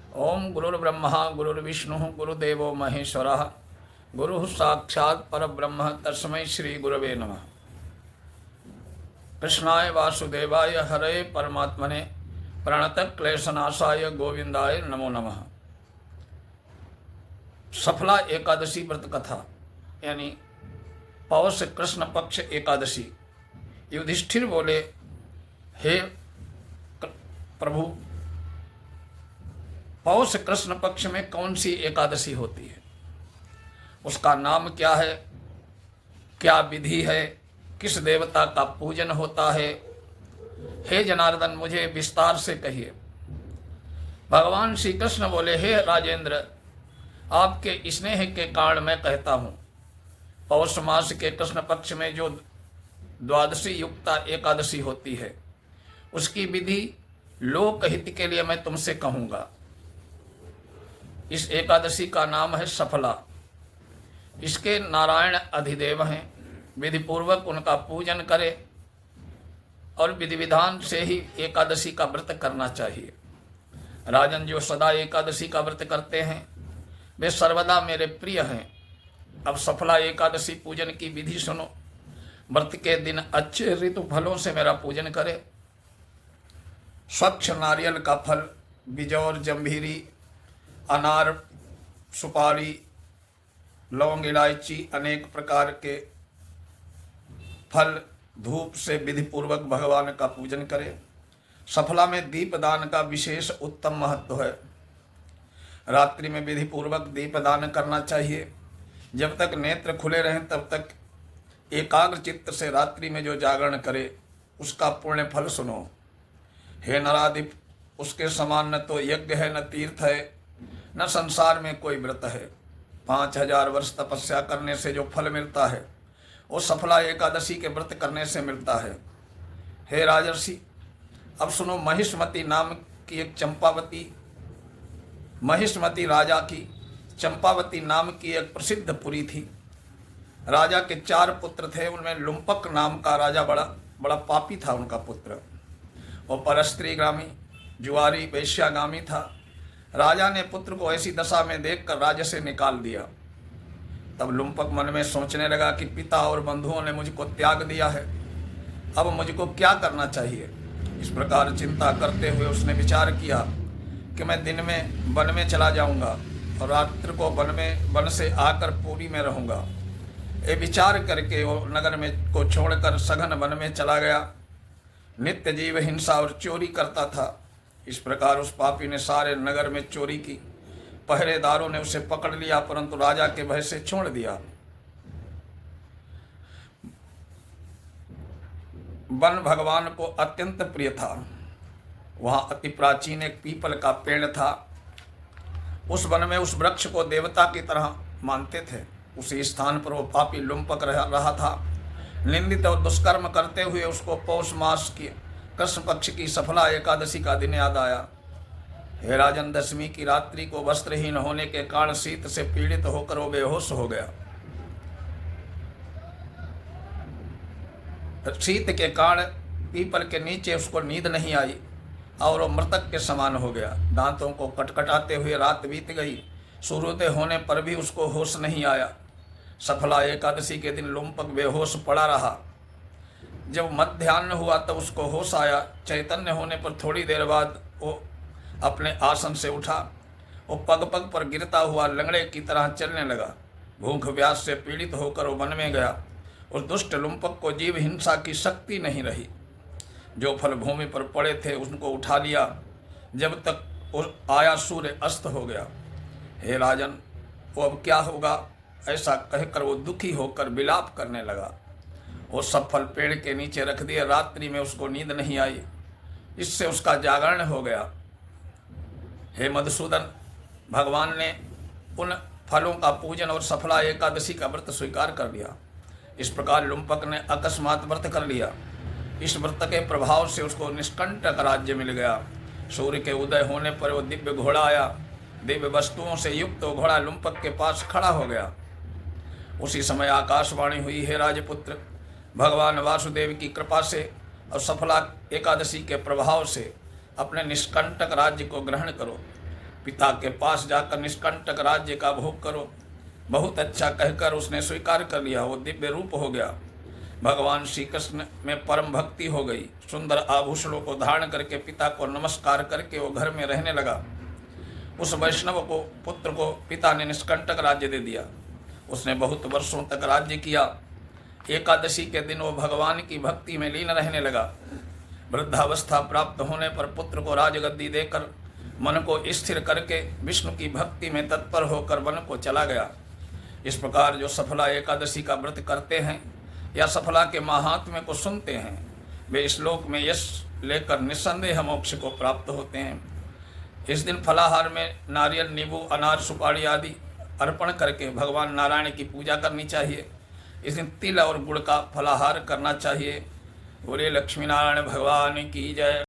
ओम गुरुर्ब्रह्मा गुरुर्विष्णु गुरुदेवो महेश्वरः गुरुः साक्षात् परब्रह्म तस्मै श्री गुरवे नमः। कृष्णाय वासुदेवाय हरे परमात्मने प्रणतक्लेशनाशाय गोविंदाय नमो नमः। सफला एकादशी व्रत कथा यानी पौष कृष्ण पक्ष एकादशी। युधिष्ठिर बोले, हे प्रभु, पौष कृष्ण पक्ष में कौन सी एकादशी होती है, उसका नाम क्या है, क्या विधि है, किस देवता का पूजन होता है? हे जनार्दन, मुझे विस्तार से कहिए। भगवान श्री कृष्ण बोले, हे राजेंद्र, आपके स्नेह के कारण मैं कहता हूँ, पौष मास के कृष्ण पक्ष में जो द्वादशी युक्ता एकादशी होती है, उसकी विधि लोकहित के लिए मैं तुमसे कहूँगा। इस एकादशी का नाम है सफला। इसके नारायण अधिदेव हैं, विधि पूर्वक उनका पूजन करे और विधि विधान से ही एकादशी का व्रत करना चाहिए। राजन, जो सदा एकादशी का व्रत करते हैं वे सर्वदा मेरे प्रिय हैं। अब सफला एकादशी पूजन की विधि सुनो। व्रत के दिन अच्छे ऋतु फलों से मेरा पूजन करे। स्वच्छ नारियल का फल, बिजौर, जंभीरी, अनार, सुपारी, लौंग, इलायची, अनेक प्रकार के फल धूप से विधि पूर्वक भगवान का पूजन करें। सफला में दीपदान का विशेष उत्तम महत्व है। रात्रि में विधि पूर्वक दीपदान करना चाहिए। जब तक नेत्र खुले रहें तब तक एकाग्र चित्त से रात्रि में जो जागरण करे उसका पुण्य फल सुनो। हे नराधिप, उसके समान न तो यज्ञ है, न तीर्थ है, न संसार में कोई व्रत है। 5000 वर्ष तपस्या करने से जो फल मिलता है वो सफला एकादशी के व्रत करने से मिलता है। हे राजर्षि, अब सुनो। महिष्मति नाम की एक चंपावती, महिष्मति राजा की चंपावती नाम की एक प्रसिद्ध पुरी थी। राजा के 4 पुत्र थे। उनमें लुम्पक नाम का राजा बड़ा पापी था। उनका पुत्र वो परस्त्रीगामी, जुआरी, वैश्यागामी था। राजा ने पुत्र को ऐसी दशा में देखकर राज्य से निकाल दिया। तब लुम्पक मन में सोचने लगा कि पिता और बंधुओं ने मुझको त्याग दिया है, अब मुझको क्या करना चाहिए। इस प्रकार चिंता करते हुए उसने विचार किया कि मैं दिन में वन में चला जाऊंगा और रात्रि को वन से आकर पुरी में रहूंगा। ये विचार करके वो नगर में को छोड़कर सघन वन में चला गया। नित्य जीव हिंसा और चोरी करता था। इस प्रकार उस पापी ने सारे नगर में चोरी की। पहरेदारों ने उसे पकड़ लिया, परंतु राजा के भय से छोड़ दिया। वन भगवान को अत्यंत प्रिय था। वहां अति प्राचीन एक पीपल का पेड़ था। उस वन में उस वृक्ष को देवता की तरह मानते थे। उसी स्थान पर वो पापी लुम्पक रहा था। निंदित और दुष्कर्म करते हुए उसको पौष मास की कृष्ण पक्ष की सफला एकादशी का दिन याद आया। हे राजन, 10वीं की रात्रि को वस्त्रहीन होने के कारण शीत से पीड़ित होकर वो बेहोश हो गया। शीत के कारण पीपल के नीचे उसको नींद नहीं आई और वो मृतक के समान हो गया। दांतों को कटकटाते हुए रात बीत गई। सूर्योदय होने पर भी उसको होश नहीं आया। सफला एकादशी के दिन लुम्पक बेहोश पड़ा रहा। जब मध्याह्न हुआ तब उसको होश आया। चैतन्य होने पर थोड़ी देर बाद वो अपने आसन से उठा। वो पग पग पर गिरता हुआ लंगड़े की तरह चलने लगा। भूख प्यास से पीड़ित होकर वो वन में गया। उस दुष्ट लुम्पक को जीव हिंसा की शक्ति नहीं रही। जो फल भूमि पर पड़े थे उनको उठा लिया। जब तक आया सूर्य अस्त हो गया। हे राजन, वो अब क्या होगा, ऐसा कहकर वो दुखी होकर विलाप करने लगा। वो सब फल पेड़ के नीचे रख दिए। रात्रि में उसको नींद नहीं आई, इससे उसका जागरण हो गया। हे मधुसूदन, भगवान ने उन फलों का पूजन और सफला एकादशी का व्रत स्वीकार कर लिया। इस प्रकार लुम्पक ने अकस्मात व्रत कर लिया। इस व्रत के प्रभाव से उसको निष्कंटक राज्य मिल गया। सूर्य के उदय होने पर वो दिव्य घोड़ा आया। दिव्य वस्तुओं से युक्त वो घोड़ा लुम्पक के पास खड़ा हो गया। उसी समय आकाशवाणी हुई, हे राजपुत्र, भगवान वासुदेव की कृपा से और सफला एकादशी के प्रभाव से अपने निष्कंटक राज्य को ग्रहण करो। पिता के पास जाकर निष्कंटक राज्य का भोग करो। बहुत अच्छा कहकर उसने स्वीकार कर लिया। वो दिव्य रूप हो गया। भगवान श्री कृष्ण में परम भक्ति हो गई। सुंदर आभूषणों को धारण करके पिता को नमस्कार करके वो घर में रहने लगा। उस वैष्णव को पुत्र को पिता ने निष्कंटक राज्य दे दिया। उसने बहुत वर्षों तक राज्य किया। एकादशी के दिन वो भगवान की भक्ति में लीन रहने लगा। वृद्धावस्था प्राप्त होने पर पुत्र को राजगद्दी देकर मन को स्थिर करके विष्णु की भक्ति में तत्पर होकर वन को चला गया। इस प्रकार जो सफला एकादशी का व्रत करते हैं या सफला के महात्म्य को सुनते हैं, वे इस लोक में यश लेकर निस्संदेह मोक्ष को प्राप्त होते हैं। इस दिन फलाहार में नारियल, नींबू, अनार, सुपारी आदि अर्पण करके भगवान नारायण की पूजा करनी चाहिए। इस दिन तिल और गुड़ का फलाहार करना चाहिए। बोले लक्ष्मी नारायण भगवान की जय।